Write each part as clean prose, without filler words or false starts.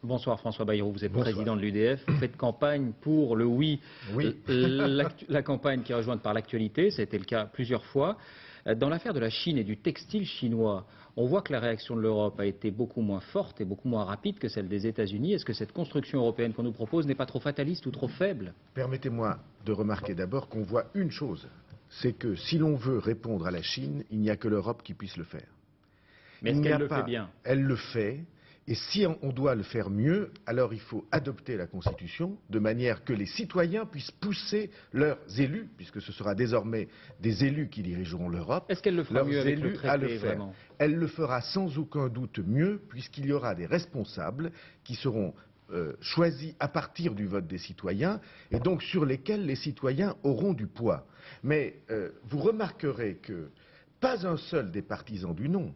Bonsoir François Bayrou, vous êtes Bonsoir. président de l'UDF, vous faites campagne pour le oui, Oui. la campagne qui est rejointe par l'actualité, ça a été le cas plusieurs fois. Dans l'affaire de la Chine et du textile chinois, on voit que la réaction de l'Europe a été beaucoup moins forte et beaucoup moins rapide que celle des États-Unis. Est-ce que cette construction européenne qu'on nous propose n'est pas trop fataliste ou trop faible? Permettez-moi de remarquer d'abord qu'on voit une chose, c'est que si l'on veut répondre à la Chine, il n'y a que l'Europe qui puisse le faire. Mais est-ce qu'elle le fait bien? Elle le fait, et si on doit le faire mieux, alors il faut adopter la Constitution de manière que les citoyens puissent pousser leurs élus, puisque ce sera désormais des élus qui dirigeront l'Europe. Est-ce qu'elle le fera leurs mieux avec le élus à le traité, faire. vraiment? Elle le fera sans aucun doute mieux, puisqu'il y aura des responsables qui seront choisis à partir du vote des citoyens et donc sur lesquels les citoyens auront du poids. Mais vous remarquerez que pas un seul des partisans du non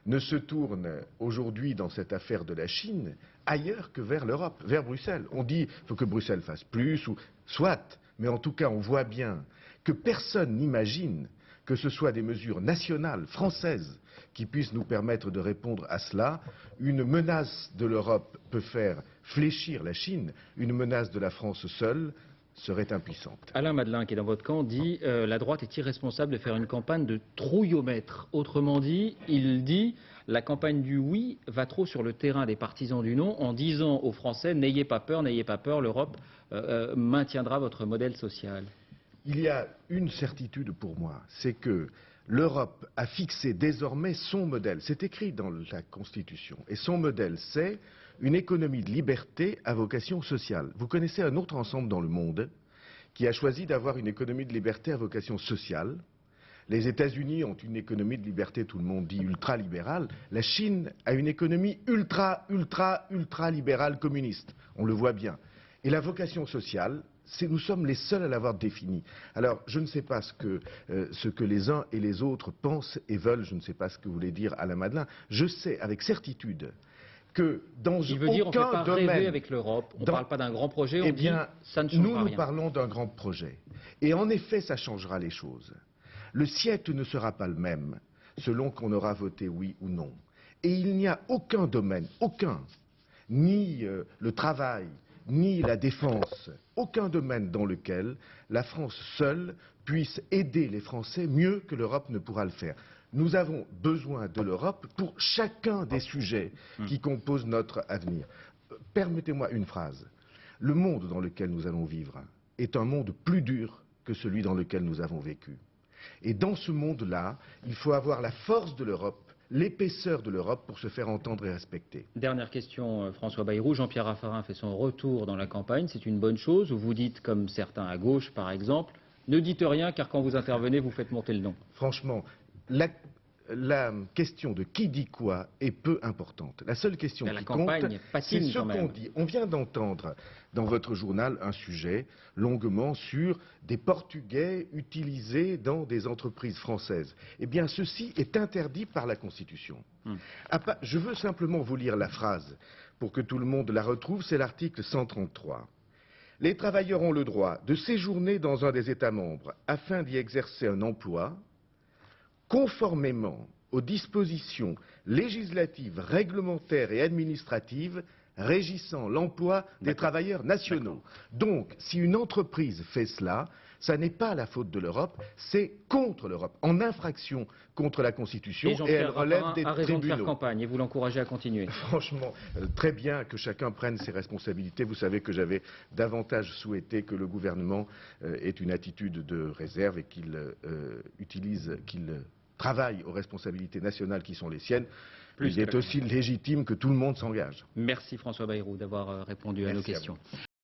ne se tourne aujourd'hui dans cette affaire de la Chine ailleurs que vers l'Europe, vers Bruxelles. On dit qu'il faut que Bruxelles fasse plus, ou soit, mais en tout cas on voit bien que personne n'imagine que ce soit des mesures nationales, françaises, qui puissent nous permettre de répondre à cela. Une menace de l'Europe peut faire fléchir la Chine, une menace de la France seule serait impuissante. Alain Madelin, qui est dans votre camp, dit la droite est irresponsable de faire une campagne de trouillomètre. Autrement dit, il dit la campagne du oui va trop sur le terrain des partisans du non en disant aux Français n'ayez pas peur, l'Europe maintiendra votre modèle social. Il y a une certitude pour moi, c'est que l'Europe a fixé désormais son modèle. C'est écrit dans la Constitution. Et son modèle, c'est une économie de liberté à vocation sociale. Vous connaissez un autre ensemble dans le monde qui a choisi d'avoir une économie de liberté à vocation sociale. Les États-Unis ont une économie de liberté, tout le monde dit ultra-libérale. La Chine a une économie ultra-libérale communiste. On le voit bien. Et la vocation sociale, nous sommes les seuls à l'avoir définie. Alors, je ne sais pas ce que les uns et les autres pensent et veulent, je ne sais pas ce que voulait dire Alain Madelin. Je sais avec certitude que dans Il veut dire on ne fait pas domaine, rêver avec l'Europe, on ne parle pas d'un grand projet, on dit ça ne changera rien. Nous parlons d'un grand projet. Et en effet, ça changera les choses. Le siècle ne sera pas le même selon qu'on aura voté oui ou non. Et il n'y a aucun domaine, aucun, ni le travail, ni la défense, aucun domaine dans lequel la France seule puisse aider les Français mieux que l'Europe ne pourra le faire. Nous avons besoin de l'Europe pour chacun des sujets qui composent notre avenir. Permettez-moi une phrase. Le monde dans lequel nous allons vivre est un monde plus dur que celui dans lequel nous avons vécu. Et dans ce monde-là, il faut avoir la force de l'Europe, l'épaisseur de l'Europe pour se faire entendre et respecter. Dernière question, François Bayrou. Jean-Pierre Raffarin fait son retour dans la campagne. C'est une bonne chose ou vous dites, comme certains à gauche par exemple, ne dites rien car quand vous intervenez, vous faites monter le nom? Franchement, la question de qui dit quoi est peu importante. La seule question qui compte, c'est ce qu'on dit. On vient d'entendre dans votre journal un sujet longuement sur des Portugais utilisés dans des entreprises françaises. Eh bien, ceci est interdit par la Constitution. Je veux simplement vous lire la phrase pour que tout le monde la retrouve. C'est l'article 133. Les travailleurs ont le droit de séjourner dans un des États membres afin d'y exercer un emploi conformément aux dispositions législatives, réglementaires et administratives régissant l'emploi des travailleurs nationaux. Donc, si une entreprise fait cela, ça n'est pas la faute de l'Europe, c'est contre l'Europe, en infraction contre la Constitution, et elle relève des tribunaux. A raison de faire campagne et vous l'encouragez à continuer. Franchement, très bien que chacun prenne ses responsabilités. Vous savez que j'avais davantage souhaité que le gouvernement ait une attitude de réserve et qu'il travaille aux responsabilités nationales qui sont les siennes. Il est aussi légitime que tout le monde s'engage. Merci François Bayrou d'avoir répondu à nos questions.